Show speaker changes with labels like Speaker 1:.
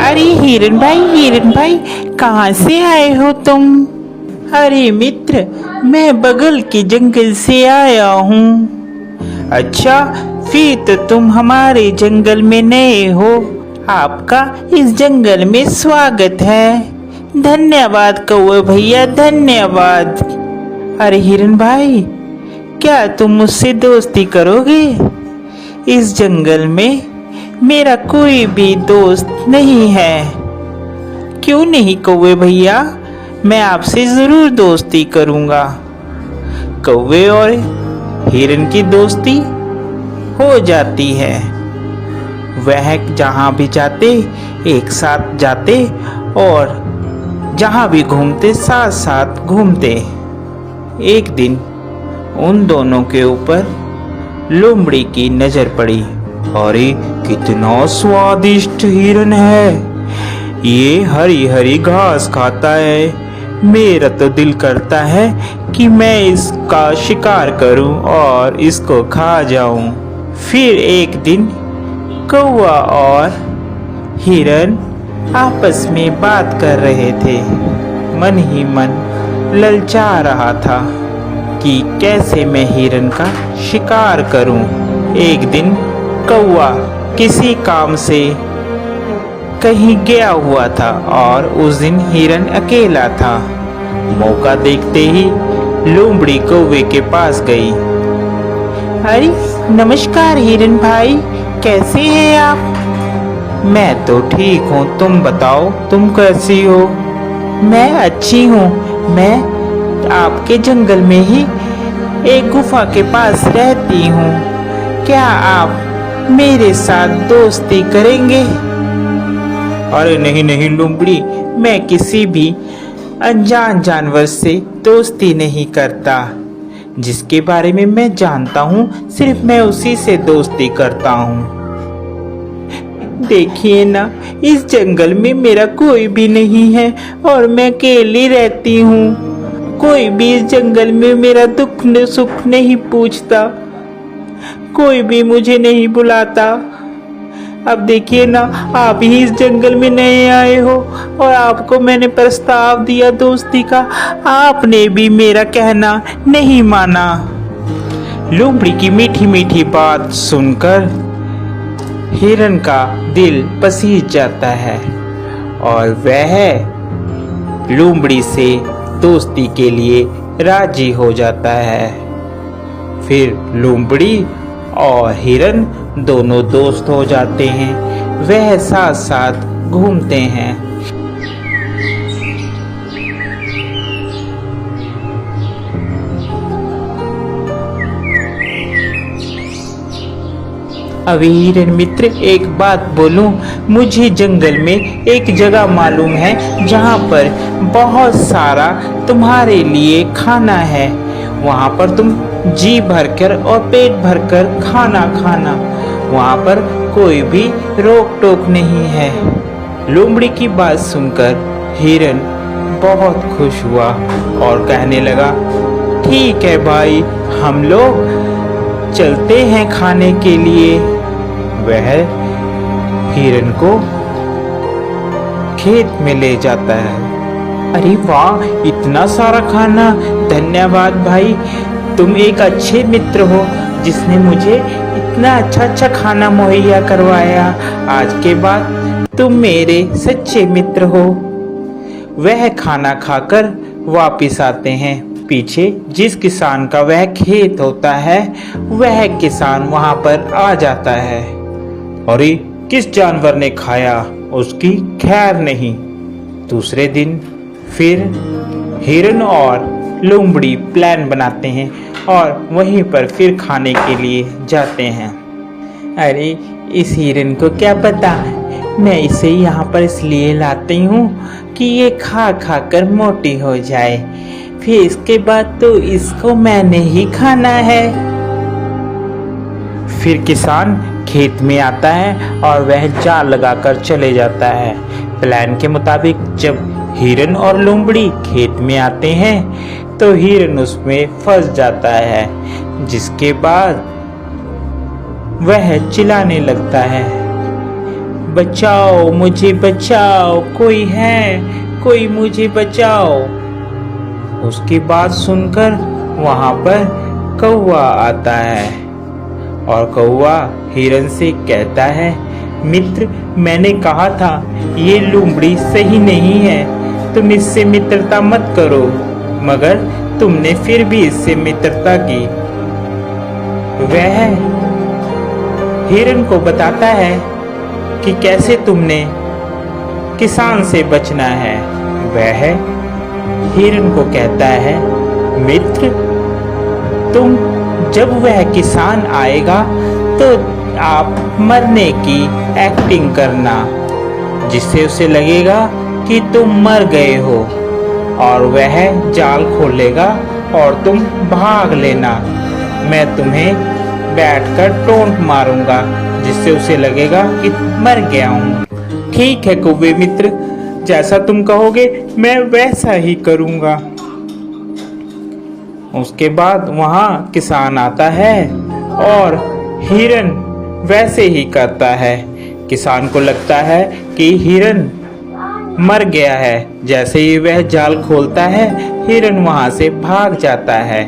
Speaker 1: अरे हिरन भाई कहाँ से आए हो तुम? अरे मित्र, मैं बगल के जंगल से आया हूँ। अच्छा, फिर तो तुम हमारे जंगल में नए हो। आपका इस जंगल में स्वागत है। धन्यवाद कौवे भैया, धन्यवाद। अरे हिरन भाई, क्या तुम मुझसे दोस्ती करोगे? इस जंगल में मेरा कोई भी दोस्त नहीं है। क्यों नहीं कौवे भैया, मैं आपसे जरूर दोस्ती करूंगा। कौवे और हिरन की दोस्ती हो जाती है। वह जहाँ भी जाते एक साथ जाते और जहाँ भी घूमते साथ साथ घूमते। एक दिन उन दोनों के ऊपर लोमड़ी की नजर पड़ी। अरे कितना स्वादिष्ट हिरन है, ये हरी हरी घास खाता है। मेरा तो दिल करता है कि मैं इसका शिकार करूं और इसको खा जाऊं। फिर एक दिन कौवा और हिरन आपस में बात कर रहे थे। मन ही मन ललचा रहा था कि कैसे मैं हिरन का शिकार करूं। एक दिन कौवा किसी काम से कहीं गया हुआ था और उस दिन हिरन अकेला था। मौका देखते ही लोमड़ी कौवे के पास गई। अरे नमस्कार हिरन भाई, कैसे हैं आप? मैं तो ठीक हूँ, तुम बताओ तुम कैसी हो? मैं अच्छी हूँ। मैं आपके जंगल में ही एक गुफा के पास रहती हूँ। क्या आप मेरे साथ दोस्ती करेंगे? अरे नहीं नहीं लोमड़ी, मैं किसी भी अनजान जानवर से दोस्ती नहीं करता। जिसके बारे में मैं जानता हूँ सिर्फ मैं उसी से दोस्ती करता हूँ। देखिए ना, इस जंगल में मेरा कोई भी नहीं है और मैं अकेली रहती हूँ। कोई भी इस जंगल में मेरा दुख सुख नहीं पूछता, कोई भी मुझे नहीं बुलाता। अब देखिए ना, आप ही इस जंगल में नए आए हो और आपको मैंने प्रस्ताव दिया दोस्ती का, आपने भी मेरा कहना नहीं माना। लोमड़ी की मीठी मीठी बात सुनकर हिरन का दिल पसीज जाता है और वह लोमड़ी से दोस्ती के लिए राजी हो जाता है। फिर लोमड़ी और हिरन दोनों दोस्त हो जाते हैं। वह साथ साथ घूमते हैं। अभी हिरन मित्र, एक बात बोलूं, मुझे जंगल में एक जगह मालूम है जहाँ पर बहुत सारा तुम्हारे लिए खाना है। वहाँ पर तुम जी भरकर और पेट भरकर खाना खाना, वहाँ पर कोई भी रोक टोक नहीं है। लोमड़ी की बात सुनकर हिरन बहुत खुश हुआ और कहने लगा, ठीक है भाई, हम लोग चलते हैं खाने के लिए। वह हिरन को खेत में ले जाता है। अरे वाह, इतना सारा खाना! धन्यवाद भाई, तुम एक अच्छे मित्र हो जिसने मुझे इतना अच्छा खाना मुहैया करवाया। आज के बाद तुम मेरे सच्चे मित्र हो। वह खाना खाकर वापिस आते हैं। पीछे जिस किसान का वह खेत होता है, वह किसान वहां पर आ जाता है। अरे किस जानवर ने खाया, उसकी खैर नहीं। दूसरे दिन फिर हिरन और लोमड़ी प्लान बनाते हैं और वहीं पर फिर खाने के लिए जाते हैं। अरे इस हिरन को क्या पता, मैं इसे यहाँ पर इसलिए लाती हूँ कि ये खा खा कर मोटी हो जाए, फिर इसके बाद तो इसको मैंने ही खाना है। फिर किसान खेत में आता है और वह जाल लगाकर चले जाता है। प्लान के मुताबिक जब हिरन और लोमड़ी खेत में आते हैं तो हिरन उसमें फंस जाता है, जिसके बाद वह चिल्लाने लगता है, बचाओ, मुझे बचाओ, कोई है, कोई मुझे बचाओ। उसकी बात सुनकर वहां पर कौवा आता है और कौवा हिरन से कहता है, मित्र, मैंने कहा था ये लोमड़ी सही नहीं है, तुम इससे मित्रता मत करो, मगर तुमने फिर भी इससे मित्रता की। वह हिरन को बताता है कि कैसे तुमने किसान से बचना है। वह हिरन को कहता है, मित्र, तुम जब वह किसान आएगा तो आप मरने की एक्टिंग करना, जिससे उसे लगेगा कि तुम मर गए हो, और वह जाल खोलेगा और तुम भाग लेना। मैं तुम्हें बैठकर टोंट मारूंगा, जिससे उसे लगेगा कि मर गया हूँ। ठीक है कौवे मित्र, जैसा तुम कहोगे मैं वैसा ही करूंगा। उसके बाद वहां किसान आता है और हिरन वैसे ही करता है। किसान को लगता है कि हिरन मर गया है। जैसे ही वह जाल खोलता है, हिरन वहां से भाग जाता है।